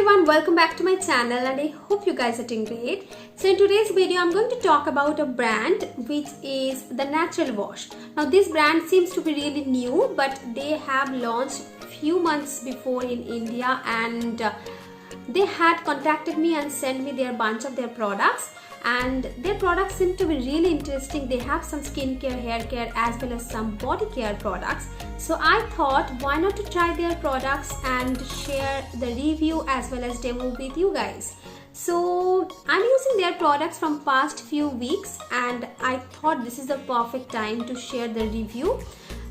everyone, welcome back to my channel and I hope you guys are doing great. So in today's video I'm going to talk about a brand which is The Natural Wash. Now this brand seems to be really new, but they have launched few months before in India, and they had contacted me and sent me their bunch of their products, and their products seem to be really interesting. They have some skincare, hair care as well as some body care products. So I thought, why not to try their products and share the review as well as demo with you guys. So I'm using their products from past few weeks and I thought this is the perfect time to share the review.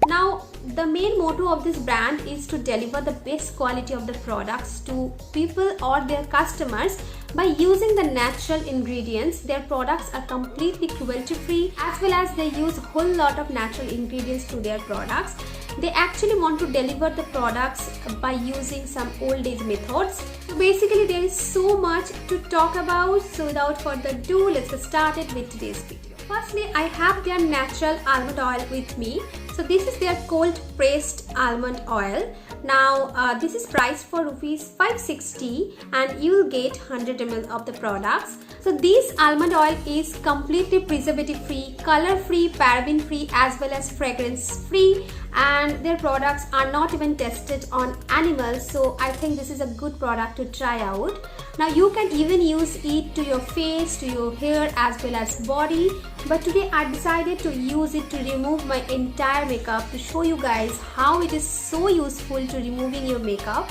Now the main motto of this brand is to deliver the best quality of the products to people or their customers by using the natural ingredients. Their products are completely cruelty free, as well as they use a whole lot of natural ingredients to their products. They actually want to deliver the products by using some old age methods. So basically there is so much to talk about, so without further ado, let's get started with today's video. Firstly, I have their natural almond oil with me. So this is their cold pressed almond oil. Now this is priced for rupees 560 and you will get 100 ml of the products. So this almond oil is completely preservative free, color free, paraben free as well as fragrance free, and their products are not even tested on animals. So I think this is a good product to try out. Now you can even use it to your face, to your hair as well as body, but today I decided to use it to remove my entire makeup, to show you guys how it is so useful to removing your makeup.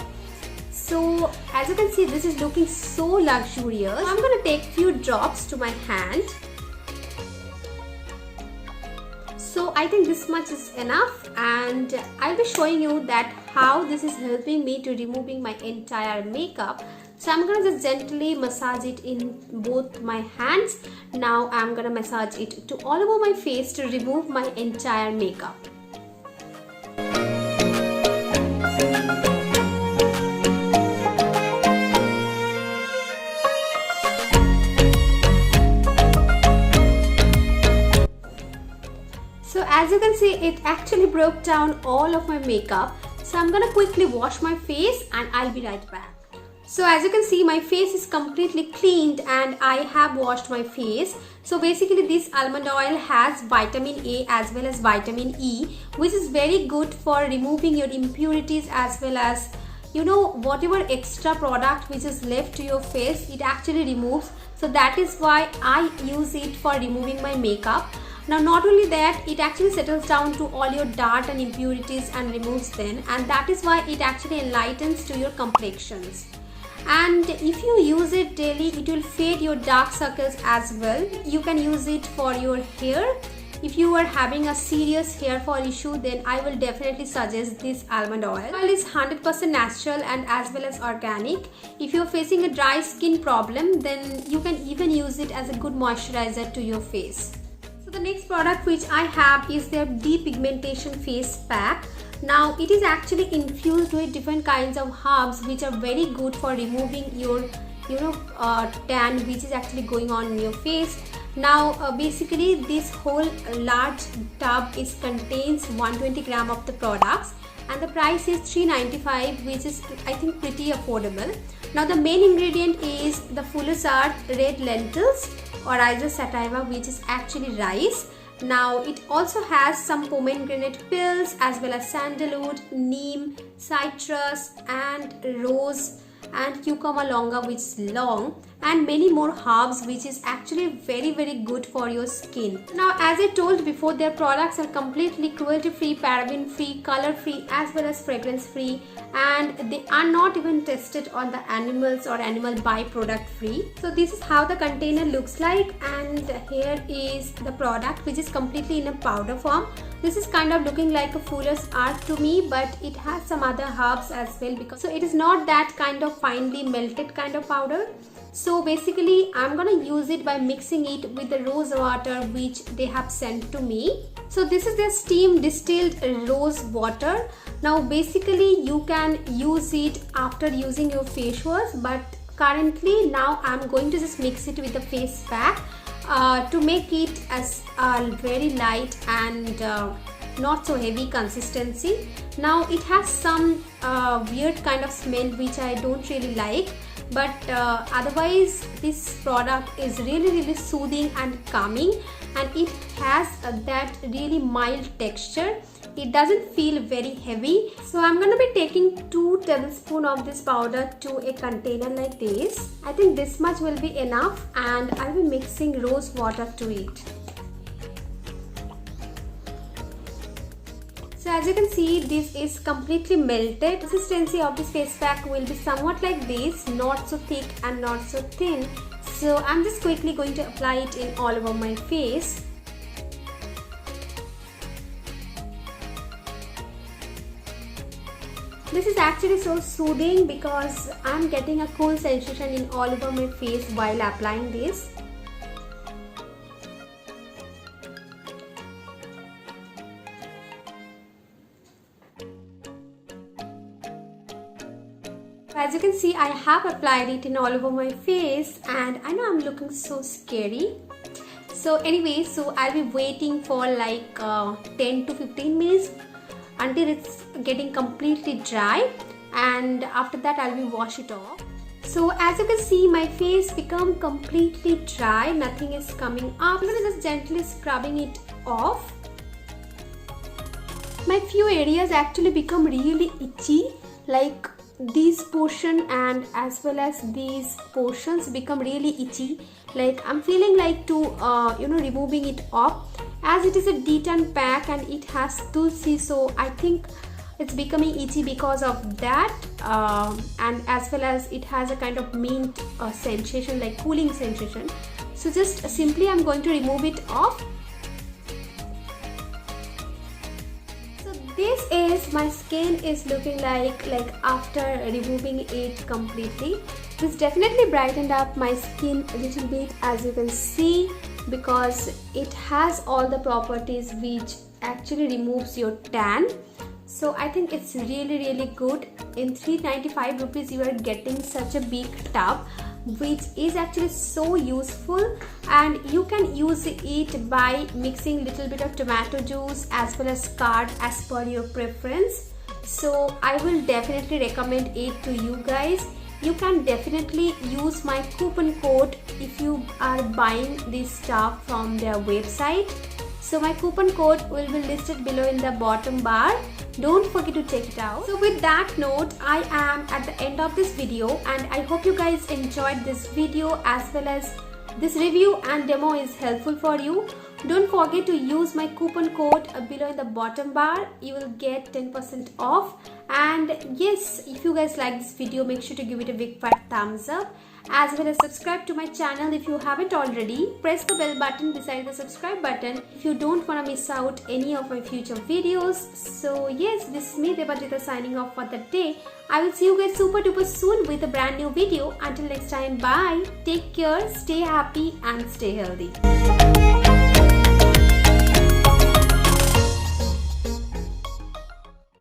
So as you can see, this is looking so luxurious. I'm going to take few drops to my hand. So I think this much is enough, and I'll be showing you that how this is helping me to removing my entire makeup. So I'm going to just gently massage it in both my hands. Now I'm going to massage it to all over my face to remove my entire makeup. So as you can see, it actually broke down all of my makeup. So I'm going to quickly wash my face and I'll be right back. So as you can see, my face is completely cleaned and I have washed my face. So basically this almond oil has vitamin A as well as vitamin E, which is very good for removing your impurities as well as, you know, whatever extra product which is left to your face, it actually removes. So that is why I use it for removing my makeup. Now not only that, it actually settles down to all your dirt and impurities and removes them, and that is why it actually enlightens to your complexions. And if you use it daily, it will fade your dark circles as well. You can use it for your hair. If you are having a serious hair fall issue, then I will definitely suggest this almond oil. Oil is 100% natural and as well as organic. If you're facing a dry skin problem, then you can even use it as a good moisturizer to your face. So the next product which I have is their Depigmentation face pack. Now it is actually infused with different kinds of herbs which are very good for removing your tan which is actually going on in your face. Now basically this whole large tub contains 120 gram of the products and the price is 395, which is I think pretty affordable. Now the main ingredient is the Fuller's Art red lentils or rice sativa, which is actually rice. Now it also has some pomegranate pills as well as sandalwood, neem, citrus and rose and cucumber longa, which is long, and many more herbs which is actually very good for your skin. Now as I told before, their products are completely cruelty free, paraben free, color free as well as fragrance free, and they are not even tested on the animals or animal byproduct free. So this is how the container looks like, and here is the product which is completely in a powder form. This is kind of looking like a Fuller's Art to me, but it has some other herbs as well, because so it is not that kind of finely melted kind of powder. So basically I'm gonna use it by mixing it with the rose water which they have sent to me. So this is their steam distilled rose water. Now basically you can use it after using your face wash, but currently now I'm going to just mix it with the face pack to make it as very light and not so heavy consistency. Now it has some weird kind of smell which I don't really like, but otherwise this product is really soothing and calming, and it has that really mild texture. It doesn't feel very heavy. So I'm going to be taking 2 tablespoons of this powder to a container like this. I think this much will be enough, and I'll be mixing rose water to it. So as you can see, this is completely melted. The consistency of this face pack will be somewhat like this, not so thick and not so thin. So I'm just quickly going to apply it in all over my face. This is actually so soothing because I'm getting a cool sensation in all over my face while applying this. As you can see, I have applied it in all over my face, and I know I'm looking so scary. So anyway, so I'll be waiting for like 10 to 15 minutes until it's getting completely dry, and after that I'll be wash it off. So as you can see, my face become completely dry, nothing is coming up. I'm gonna just gently scrubbing it off. My few areas actually become really itchy, like these portion and as well as these portions become really itchy. Like I'm feeling like to removing it off, as it is a detan pack and it has tulsi, so I think it's becoming itchy because of that, and as well as it has a kind of mint sensation, like cooling sensation. So just simply I'm going to remove it off. So this is my skin is looking like after removing it completely. This definitely brightened up my skin a little bit, as you can see, because it has all the properties which actually removes your tan. So I think it's really good. In 395 rupees you are getting such a big tub, which is actually so useful, and you can use it by mixing little bit of tomato juice as well as curd as per your preference. So I will definitely recommend it to you guys. You can definitely use my coupon code if you are buying this stuff from their website. So my coupon code will be listed below in the bottom bar. Don't forget to check it out. So with that note, I am at the end of this video, and I hope you guys enjoyed this video as well as this review and demo is helpful for you. Don't forget to use my coupon code below in the bottom bar. You will get 10% off. And yes, if you guys like this video, make sure to give it a big fat thumbs up, as well as subscribe to my channel if you haven't already. Press the bell button beside the subscribe button if you don't want to miss out any of my future videos. So yes, this is me Debadrita signing off for the day. I will see you guys super duper soon with a brand new video. Until next time, bye, take care, stay happy and stay healthy.